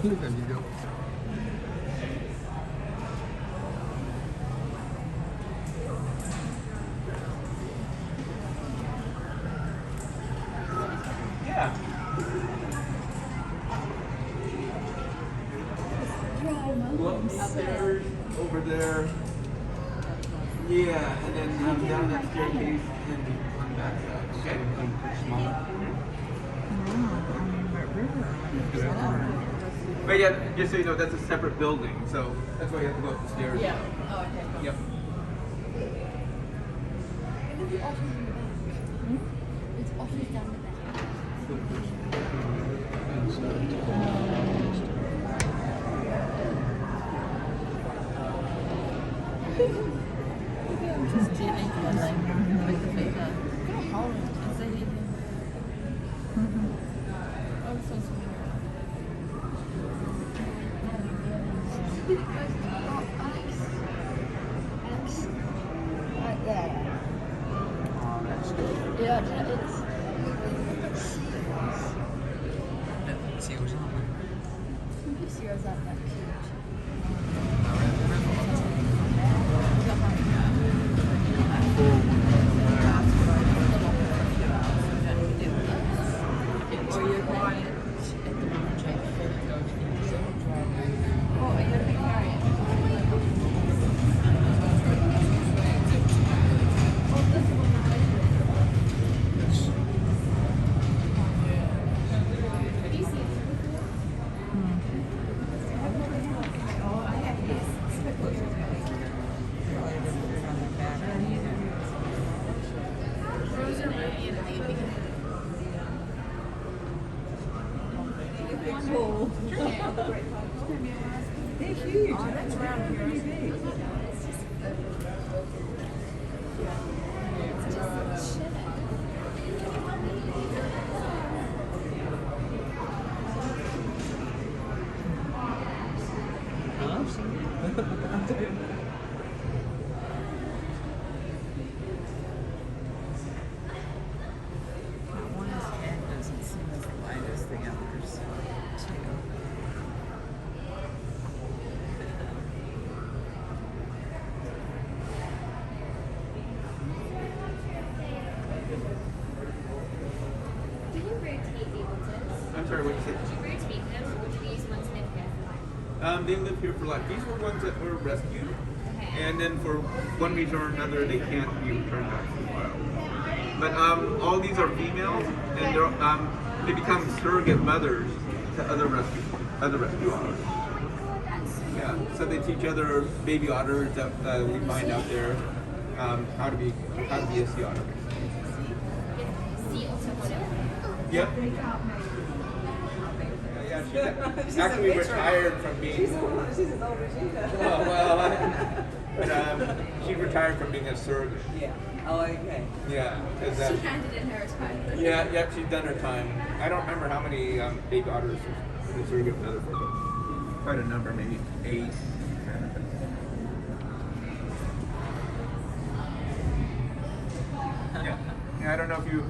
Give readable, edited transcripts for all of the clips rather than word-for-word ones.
la vidéo. Yeah. Go upstairs, over there. Yeah, and then down that staircase and on that side. Okay? But yeah, just so you know, that's a separate building, so that's why you have to go up the stairs. Yeah. Oh, okay. Cool. Yep. It's Otters down the back. Just gently cuddling with the feet up. Look at how hard Is that even? Oh, so sweet. right there. Oh, that's good. Yeah, it's. Seals aren't they? Some pictures like that cute. Or you're quiet at the Monterey before you go to the Sea Otter. Oh, are you going to be carrying? Rose are really in the Cool. They're huge. Oh, that's around here, isn't it? One is head doesn't seem as light as the others, too. Do you rotate the otters? I'm sorry, what did you say? Do you rotate them, or do these ones live here for life? They live here for life. These were ones that were rescued, Okay. and then for one reason or another, they can't be returned back to the wild. But all these are females, and they become surrogate mothers to other rescue otters. Yeah, so they teach other baby otters that we find out there how to be a sea otter. Sea Otter model. Yep. Yeah, she's actually retired from being. She's as old as you. Oh, well, but she retired from being a surrogate. Yeah. Oh, okay. Yeah, because She handed in her retirement. yep, she's done her time. I don't remember how many baby otters the surrogate mother for, but quite a number, maybe 8. Yeah, I don't know if you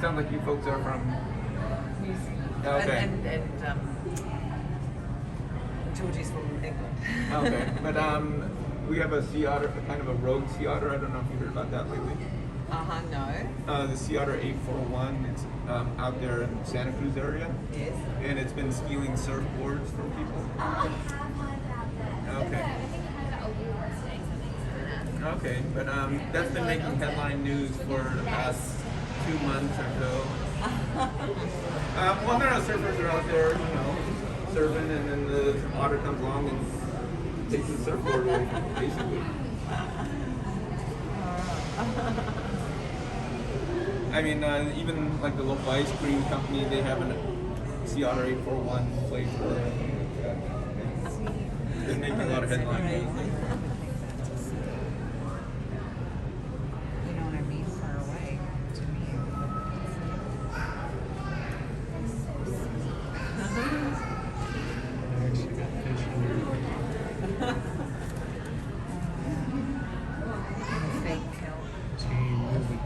sound like you folks are from. Okay. And Georgie's from England. Okay, but we have a sea otter, kind of a rogue sea otter. I don't know if you heard about that lately. No. The Sea Otter 841. It's out there in Santa Cruz area, Yes. and it's been stealing surfboards from people. Oh, I have heard about that. Okay. I think I heard about a walrus doing something similar. Okay, but that's been making headline news for the past 2 months or so. Well, there are surfers are out there, surfing, and then the otter comes along and takes the surfboard away, basically. I mean, even like the local ice cream company, they have a Sea Otter 841 place for it. They're making a lot of headline news. You know what I mean? Far away to I actually got fish here. me. Fake kelp. Team movie.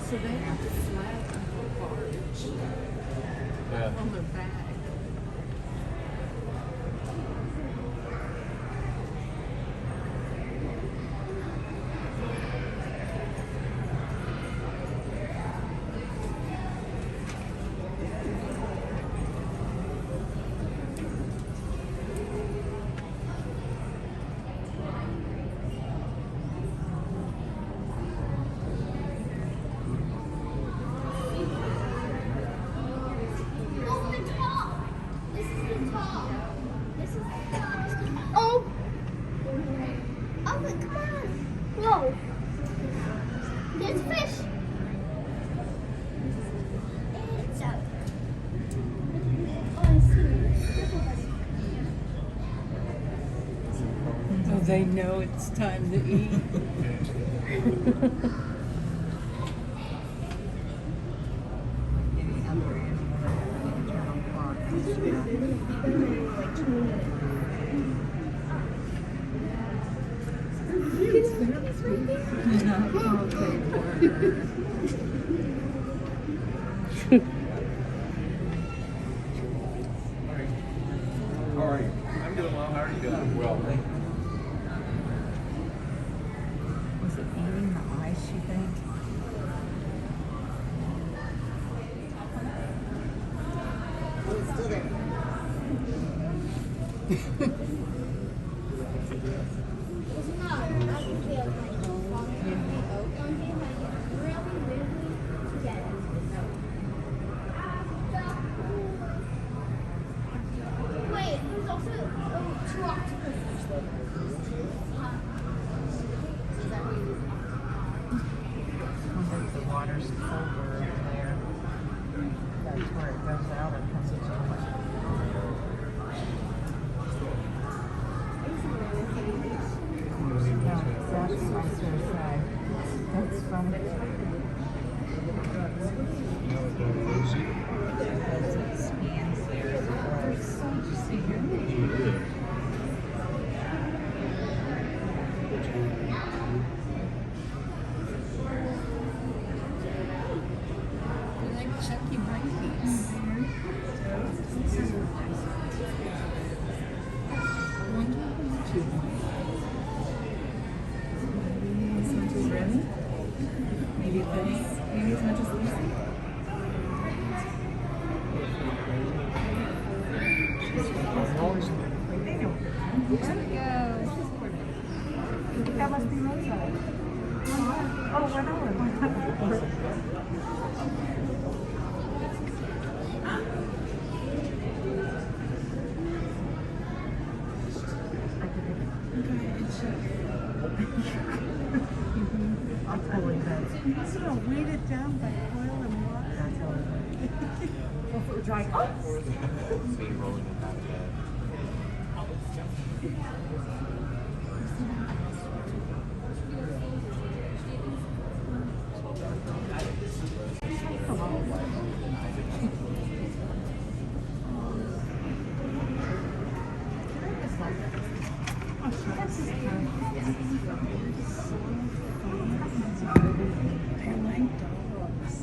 So they have to flag the barge on their back. Oh! Oh, but come on! Whoa! There's fish! It's out. Oh, I see. Oh, they know it's time to eat. Any other animal that has an internal clock is How are you? I'm doing well. How are you doing? Well, thank you. Was it eating the ice, you think? It's still there. It's not. I can feel my Wait, there's also two octopuses. Wonder if the water's colder over there. That's where it goes out or comes into No, that's what I was going to say. That's funny. Because it spans there as it goes. Did you see here? They're like Chucky monkeys. Maybe this. Maybe as much as Lucy. There we go. That must be Rosa. Oh, what on? I'll totally bet. It's gonna weight it down by oil and water. I'll totally bet. Well, if it were dry, Me rolling it out of bed. They're like dogs.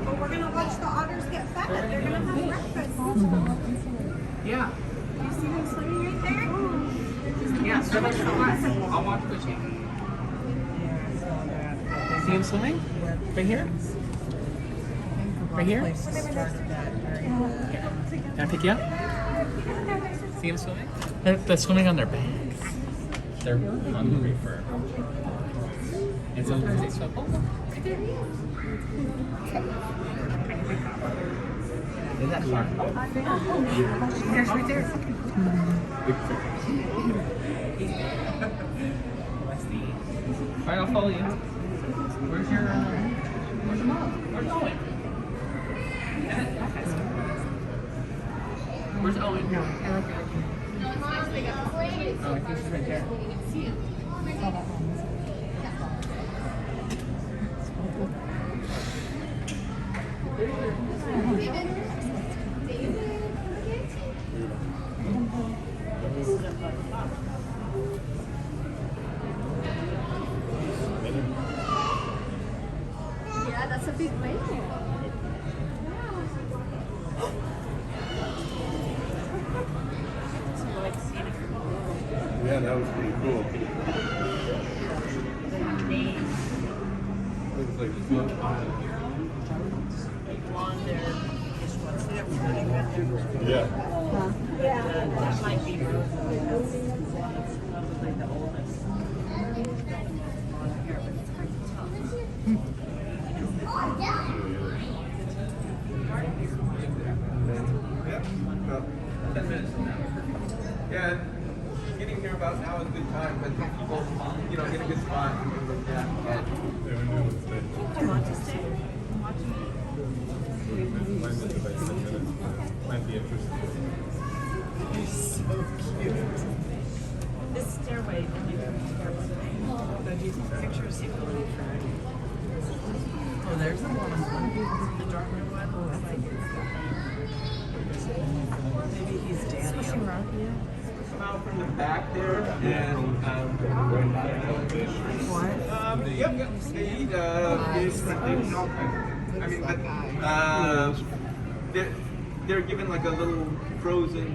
Well, we're gonna watch the otters get fed. They're gonna have breakfast. Yeah. You see them swimming right there? Yeah, so much fun. I'll watch the team. See him swimming? Right here? Right here? Place started that very Can I pick you up? See them swimming? They're swimming on their backs. They're hungry for. And sometimes they swim. Oh, look at there he is. Isn't that fun? There's right there. Alright, I'll follow you. Where's your mom? Where's Owen? Where's Owen? No, I like it. Oh, I think she's right there. Yeah, that's a big whale. Yeah, that was pretty cool. Looks like float. blonde there. This one's there. Pretty good. Yeah. That might be Rose. Probably the oldest. Blonde hair, but it's hard to tell. Yeah, about 10 minutes from now. Yeah, and getting here about now is a good time, but people, get a good spot and things like that. Do you want to stay? Might be interesting. You're so cute. This stairway, you can be careful. But these pictures you go in front. Oh, there's the one. The darker one. Oh, I like it. Maybe he's Danny. Come out from the back there and What? yep, they eat fish, things, all kinds of things. I mean, but they're given like a little frozen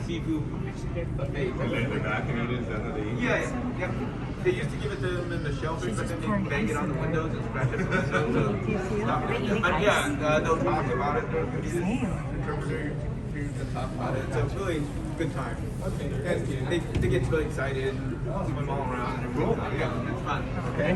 seafood buffet. And they're back and eat it, is that how they eat? Yeah, yep. They used to give it to them in the shelter, but then they bang it on the windows and scratch it. So stop it. They'll talk about it. There's an interpreter to talk about it. So it's really a good time. And they get really excited and swim all around and roll. Yeah, it's fun. Okay.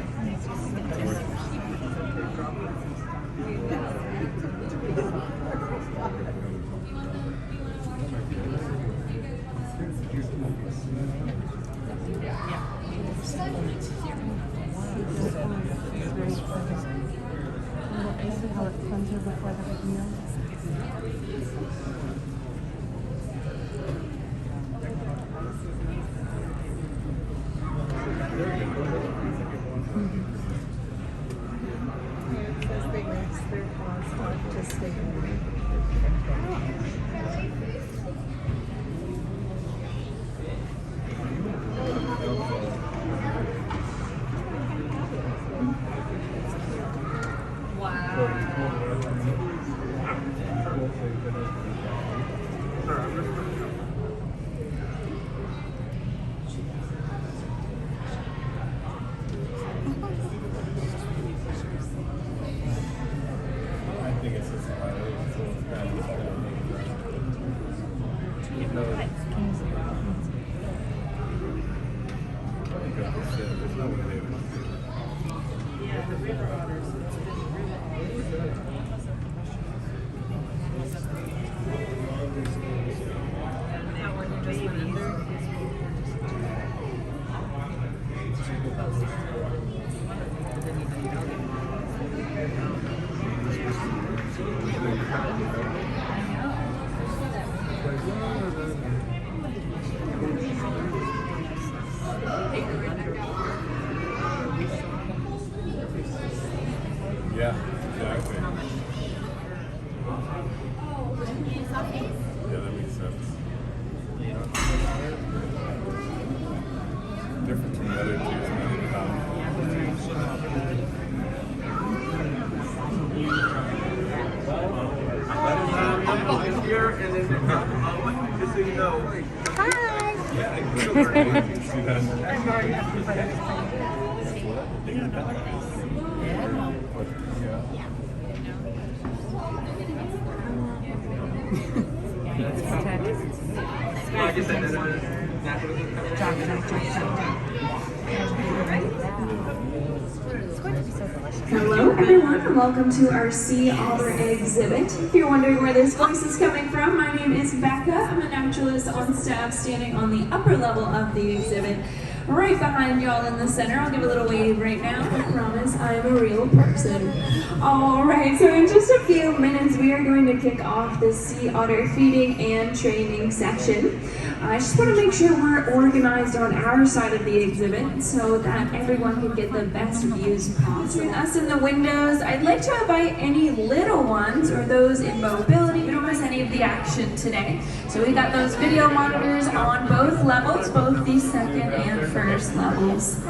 I think it's just there's no way they would. Yeah, the river otters. Now when you're just under. Yeah, exactly. Yeah, that makes sense. Different from the other two. Here and then just so you know. Hi. Yeah, See that? I guess that naturalism Hello everyone, and welcome to our Sea Otter exhibit. If you're wondering where this voice is coming from, my name is Becca. I'm a naturalist on staff standing on the upper level of the exhibit, right behind y'all in the center. I'll give a little wave right now. I promise I'm a real person. Alright, so in just a few minutes we are going to kick off the Sea Otter feeding and training section. I just want to make sure we're organized on our side of the exhibit so that everyone can get the best views possible. Between us and the windows, I'd like to invite any little ones or those in mobility. We don't miss any of the action today. So we got those video monitors on both levels, both the second and first levels.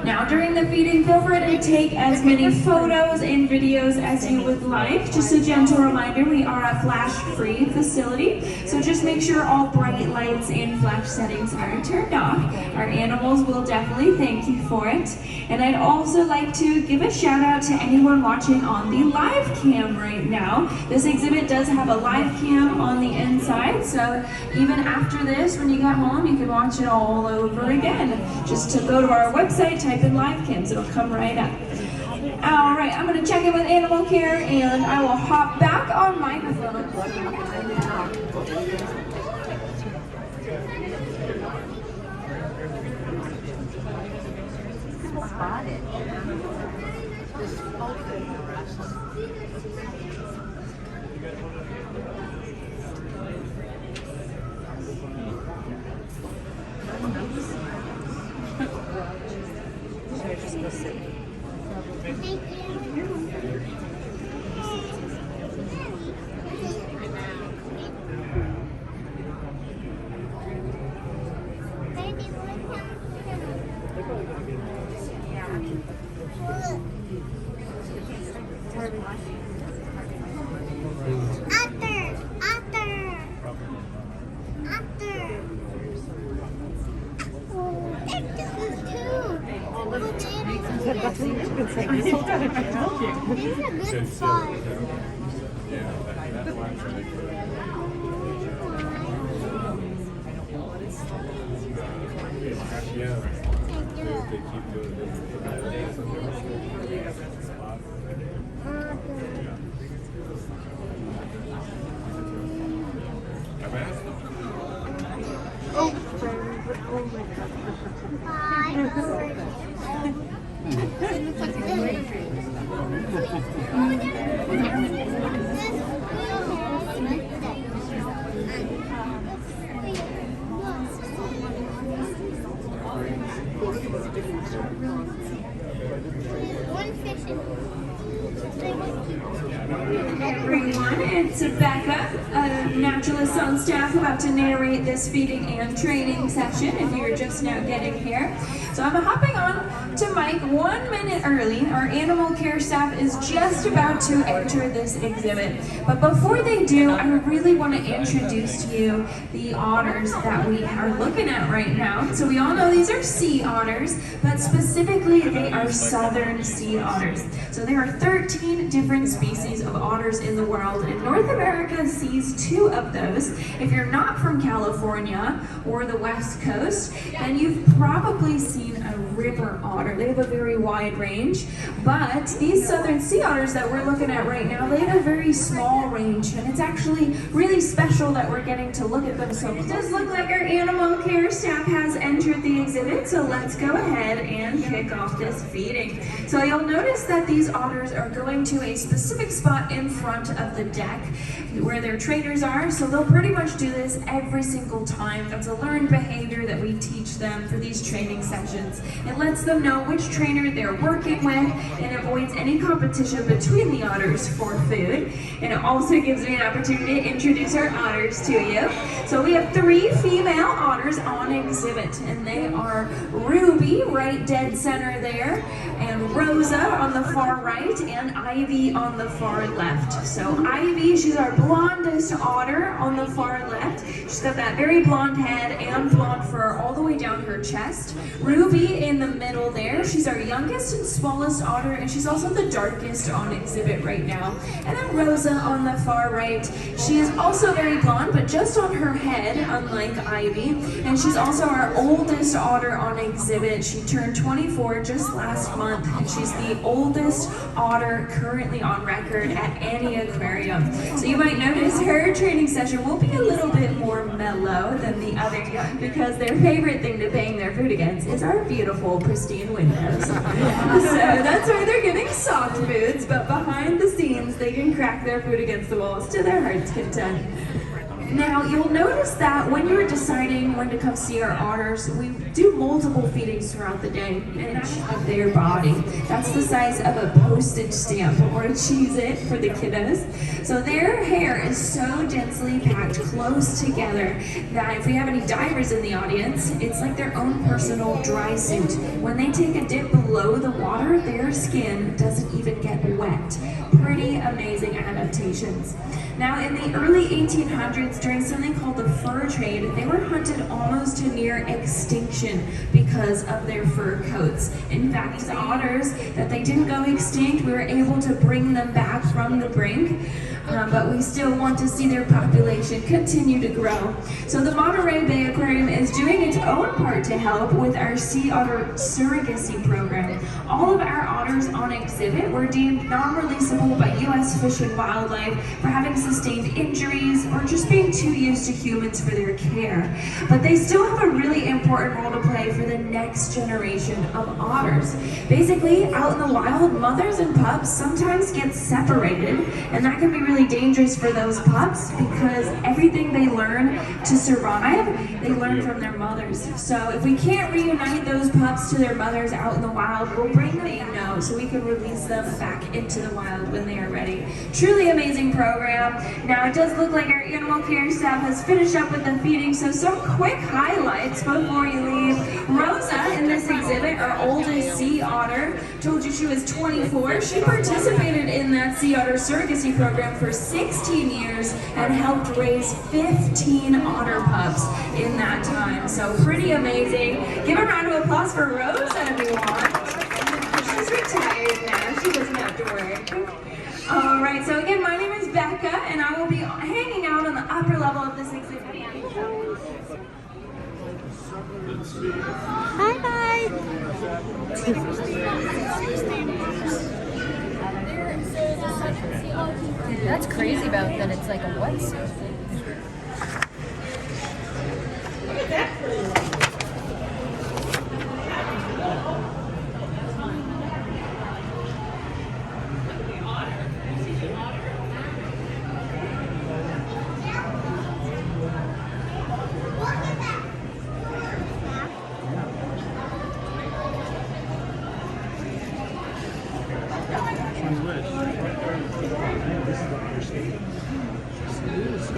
Now during the feeding, feel free to take as many photos and videos as you would like. Just a gentle reminder, we are a flash-free facility, so just make sure all bright lights and flash settings are turned off. Our animals will definitely thank you for it. And I'd also like to give a shout out to anyone watching on the live cam right now. This exhibit does have a live cam on the inside, so even after this, when you get home, you can watch it all over again. Just to go to our website, type in live cams, it'll come right up. All right, I'm gonna check in with animal care and I will hop back on microphone. Spotted. Everyone, it's Becca, a naturalist on staff, about to narrate this feeding and training session if you're just now getting here. So I'm hopping on to Mike 1 minute early. Our animal care staff is just about to enter this exhibit. But before they do, I really want to introduce to you the otters that we are looking at right now. So we all know these are sea otters, but specifically they are southern sea otters. So there are 13 different species of otters in the world, and North America sees 2 of those. If you're not from California or the West Coast, then you've probably seen a river otter. They have a very wide range, but these southern sea otters that we're looking at right now, they have a very small range, and it's actually really special that we're getting to look at them. So it does look like our animal care staff has entered the exhibit, so let's go ahead and kick off this feeding. So you'll notice that these otters are going to a specific spot in front of the deck where their trainers are, so they'll pretty much do this every single time. That's a learned behavior that we teach them for these training sessions. It lets them know which trainer they're working with and avoids any competition between the otters for food. And it also gives me an opportunity to introduce our otters to you. So we have 3 female otters on exhibit, and they are Ruby, right dead center there, and Rosa on the far right and Ivy on the far left. So Ivy, she's our blondest otter on the far left. She's got that very blonde head and blonde fur all the way down her chest. Ruby in the middle there, she's our youngest and smallest otter, and she's also the darkest on exhibit right now. And then Rosa on the far right, she is also very blonde, but just on her head, unlike Ivy. And she's also our oldest otter on exhibit. She turned 24 just last month, and she's the oldest otter currently on record at any aquarium. So you might notice her training session will be a little bit more mellow than the other young, because their favorite thing to bang their food against is our beautiful, pristine windows. So that's why they're getting soft foods, but behind the scenes, they can crack their food against the walls to their heart's content. Now, you'll notice that when you're deciding when to come see our otters, we do multiple feedings throughout the day, an inch of their body. That's the size of a postage stamp or a Cheez-It for the kiddos. So their hair is so densely packed close together that if we have any divers in the audience, it's like their own personal dry suit. When they take a dip below the water, their skin doesn't even get wet. Pretty amazing adaptations. Now, in the early 1800s, during something called the fur trade, they were hunted almost to near extinction because of their fur coats. In fact, these otters, that they didn't go extinct, we were able to bring them back from the brink. But we still want to see their population continue to grow. So the Monterey Bay Aquarium is doing its own part to help with our Sea Otter surrogacy program. All of our otters on exhibit were deemed non-releasable by U.S. Fish and Wildlife for having sustained injuries or just being too used to humans for their care. But they still have a really important role to play for the next generation of otters. Basically, out in the wild, mothers and pups sometimes get separated, and that can be really dangerous for those pups because everything they learn to survive, they learn from their mothers. So if we can't reunite those pups to their mothers out in the wild, we'll bring them in now so we can release them back into the wild when they are ready. Truly amazing program. Now it does look like our animal care staff has finished up with the feeding, so some quick highlights before you leave. Rosa in this exhibit, our oldest sea otter, told you she was 24. She participated in that Sea Otter surrogacy program for 16 years and helped raise 15 otter pups in that time. So pretty amazing. Give a round of applause for Rosa, everyone. She's retired now. She doesn't have to work. All right, so again, my name is Becca, and I will be hanging out on the upper level of this exhibit. Bye-bye. That's crazy about that it's like a wetsuit.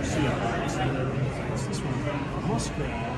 Sea Otter. This one, muskrat.